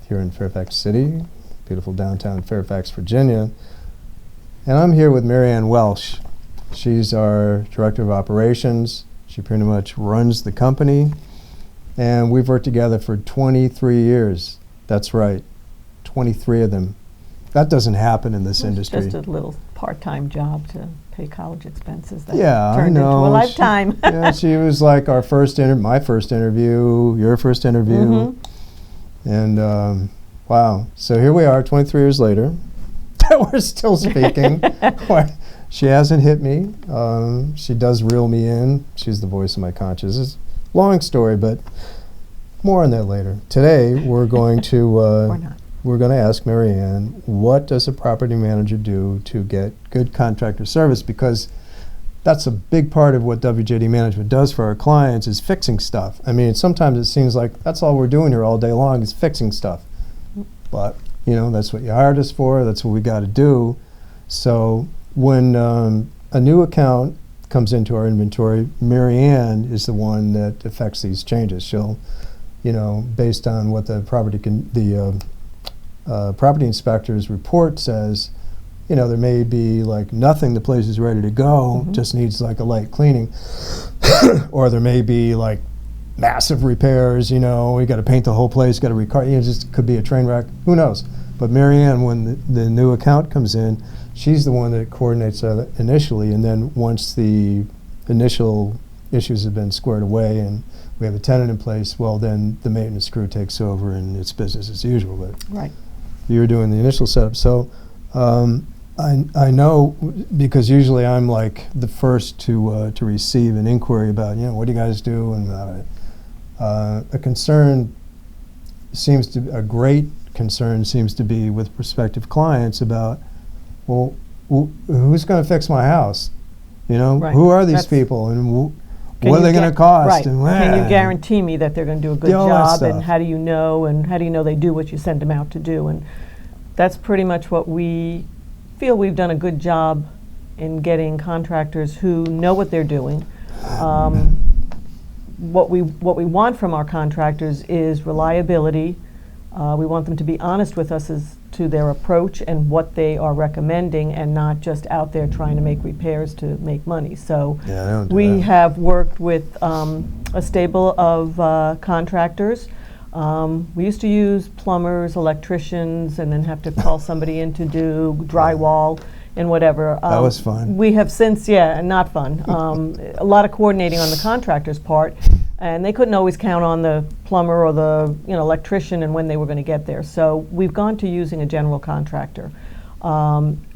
here in Fairfax City, beautiful downtown Fairfax, Virginia. And I'm here with Maryann Welsh. She's our Director of Operations. She pretty much runs the company. And we've worked together for 23 years. That's right, 23 of them. That doesn't happen in this industry. Just a little part-time job to pay college expenses. That yeah, turned I know. into a lifetime. Yeah, she was like our my first interview, your first interview. And wow, so here we are 23 years later. We're still speaking. She hasn't hit me. She does reel me in. She's the voice of my conscience. It's a long story, but more on that later. Today, we're going to ask Maryann, what does a property manager do to get good contractor service? Because that's a big part of what WJD Management does for our clients, is fixing stuff. I mean, sometimes it seems like that's all we're doing here all day long is fixing stuff. But, you know, that's what you hired us for. That's what we got to do. So when a new account comes into our inventory, Maryann is the one that affects these changes. She'll, you know, based on what the property property inspector's report says, you know, there may be like nothing, the place is ready to go, just needs like a light cleaning. Or there may be like massive repairs, you know, we got to paint the whole place, got to recar, you know, just could be a train wreck, who knows. But Maryann, when the new account comes in, she's the one that coordinates initially, and then once the initial issues have been squared away and we have a tenant in place, well, then the maintenance crew takes over and it's business as usual. But right. You're doing the initial setup. So I know, because usually I'm like the first to receive an inquiry about, you know, what do you guys do? And a concern seems to, a great concern seems to be with prospective clients about, well, who's going to fix my house? You know, who are these people, and what are they going to cost? Right. And can you guarantee me that they're going to do a good job? And how do you know? And how do you know they do what you send them out to do? And that's pretty much what we feel we've done a good job in getting contractors who know what they're doing. What we want from our contractors is reliability. We want them to be honest with us as to their approach and what they are recommending, and not just out there trying to make repairs to make money. So we have worked with a stable of contractors. We used to use plumbers, electricians, and then have to call somebody in to do drywall and whatever. That was fun. We have since, not fun. A lot of coordinating on the contractor's part, and they couldn't always count on the plumber or the electrician and when they were going to get there. So we've gone to using a general contractor.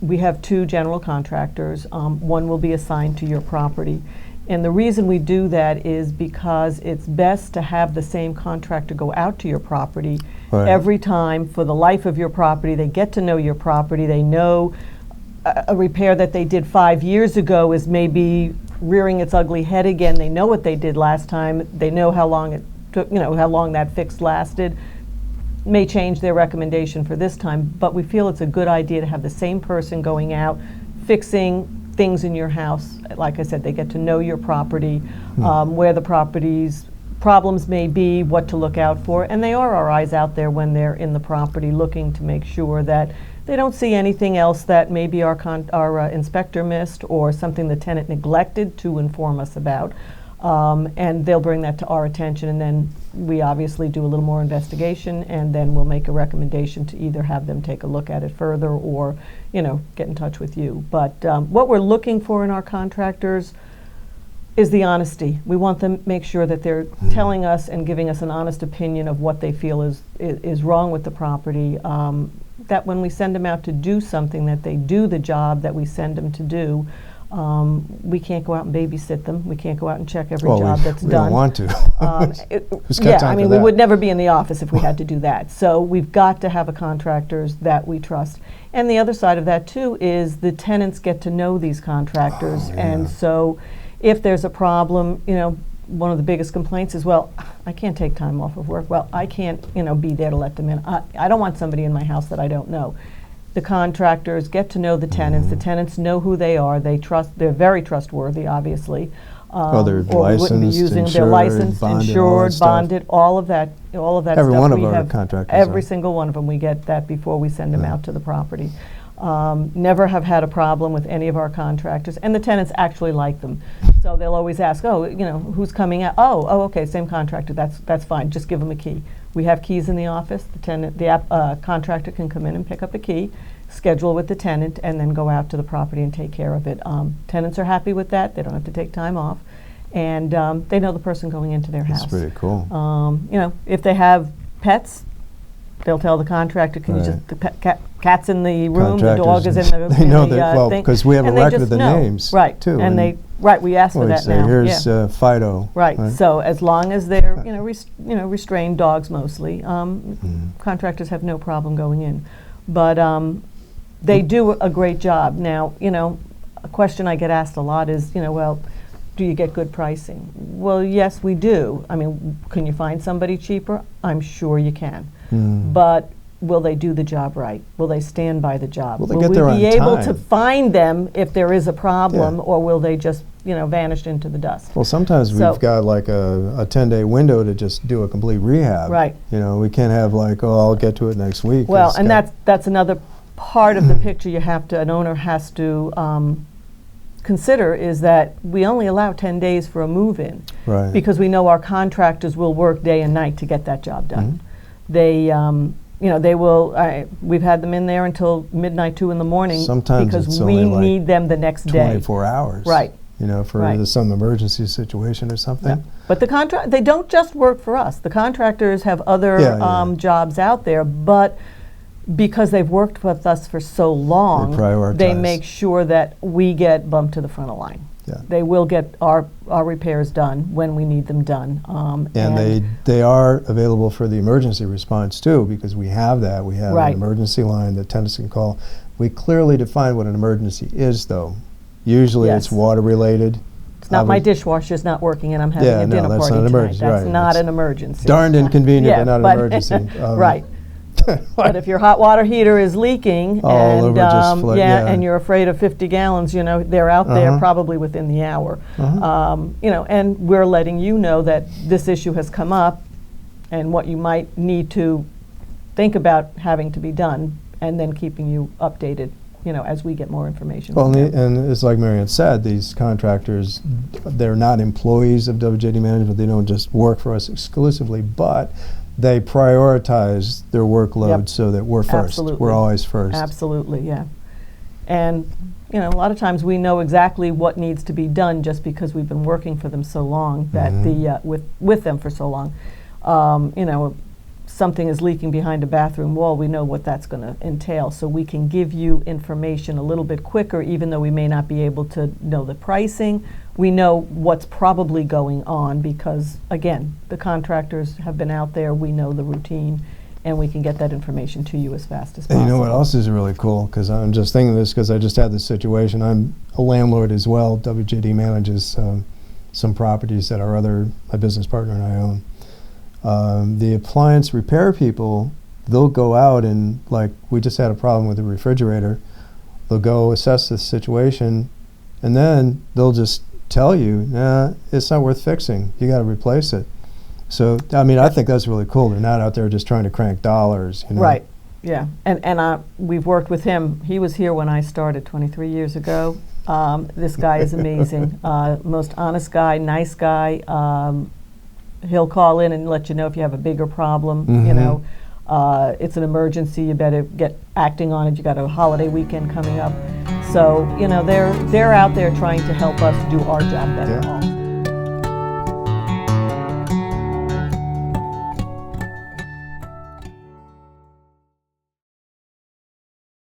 We have 2 general contractors. One will be assigned to your property. And the reason we do that is because it's best to have the same contractor go out to your property every time for the life of your property. They get to know your property. They know a repair that they did 5 years ago is maybe rearing its ugly head again. They know what they did last time. They know how long it took, how long that fix lasted. May change their recommendation for this time, but we feel it's a good idea to have the same person going out, fixing things in your house. Like I said, they get to know your property, where the property's problems may be, what to look out for, and they are our eyes out there when they're in the property, looking to make sure that they don't see anything else that maybe our inspector missed, or something the tenant neglected to inform us about. And they'll bring that to our attention, and then we obviously do a little more investigation, and then we'll make a recommendation to either have them take a look at it further, or get in touch with you. But what we're looking for in our contractors is the honesty. We want them to make sure that they're telling us and giving us an honest opinion of what they feel is wrong with the property. That when we send them out to do something, that they do the job that we send them to do. We can't go out and babysit them. We can't go out and check every job that's done. We don't want to. We would never be in the office if we had to do that. So we've got to have a contractors that we trust. And the other side of that too is the tenants get to know these contractors, and so if there's a problem, one of the biggest complaints is, well, I can't take time off of work. Well, I can't, be there to let them in. I don't want somebody in my house that I don't know. The contractors get to know the tenants. The tenants know who they are. They're very trustworthy, obviously. They're or we wouldn't be licensed, using. They're insured, licensed, bonded, all that insured, stuff. bonded, all of that Every stuff one of we our have. contractors Every are. single one of them, we get that before we send them out to the property. Never have had a problem with any of our contractors, and the tenants actually like them. So they'll always ask, oh, who's coming out? Oh, okay, same contractor. That's fine. Just give them a key. We have keys in the office. The contractor can come in and pick up a key, schedule with the tenant, and then go out to the property and take care of it. Tenants are happy with that. They don't have to take time off, and they know the person going into their house. That's pretty cool. If they have pets, they'll tell the contractor, can you just, the cat's in the room, the dog is in the They know the, that, well, thing, because we have a and they record of just the know. names, right, too. and we ask for we that say, now. here's yeah. Fido. Right. So as long as they're restrained dogs mostly, contractors have no problem going in, but they do a great job. Now a question I get asked a lot is well, do you get good pricing? Well, yes, we do. I mean, can you find somebody cheaper? I'm sure you can, but will they do the job right? Will they stand by the job? Will they get there on we be able time? to find them if there is a problem, or will they just vanish into the dust? Well, sometimes we've got like a 10-day window to just do a complete rehab. Right. We can't have like, I'll get to it next week. Well, and that's another part of the picture an owner has to consider, is that we only allow 10 days for a move-in, right? Because we know our contractors will work day and night to get that job done. They they will. We've had them in there until midnight, 2 in the morning. Sometimes because it's we only like need them the next day. 24 hours. Right. For some emergency situation or something. Yeah. But they don't just work for us. The contractors have other jobs out there, but because they've worked with us for so long, they make sure that we get bumped to the front of the line. Yeah. They will get our repairs done when we need them done. And they are available for the emergency response too, because we have that. We have an emergency line that tenants can call. We clearly define what an emergency is, though. Usually it's water related. It's not my dishwasher's not working and I'm having a dinner party tonight. That's not an emergency. Darned inconvenient, but not an emergency. Right. But if your hot water heater is leaking and you're afraid of 50 gallons, they're out there probably within the hour. And we're letting you know that this issue has come up and what you might need to think about having to be done, and then keeping you updated, as we get more information. Well, and it's like Maryann said, these contractors, they're not employees of WJD Management. They don't just work for us exclusively, but they prioritize their workload so that we're first. Absolutely. We're always first. Absolutely, yeah. And a lot of times we know exactly what needs to be done just because we've been working for them so long, that with them for so long. Something is leaking behind a bathroom wall, we know what that's going to entail. So we can give you information a little bit quicker, even though we may not be able to know the pricing. We know what's probably going on because, again, the contractors have been out there, we know the routine, and we can get that information to you as fast as possible. And you know what else is really cool? Because I'm just thinking of this because I just had this situation. I'm a landlord as well. WJD manages some properties that my business partner and I own. The appliance repair people, they'll go out and, like, we just had a problem with the refrigerator. They'll go assess the situation, and then they'll just tell you, nah, it's not worth fixing. You got to replace it. So, I mean, I think that's really cool. They're not out there just trying to crank dollars. Right. Yeah. And we've worked with him. He was here when I started 23 years ago. This guy is amazing. Most honest guy, nice guy. He'll call in and let you know if you have a bigger problem. It's an emergency. You better get acting on it. You got a holiday weekend coming up. So, they're out there trying to help us do our job better.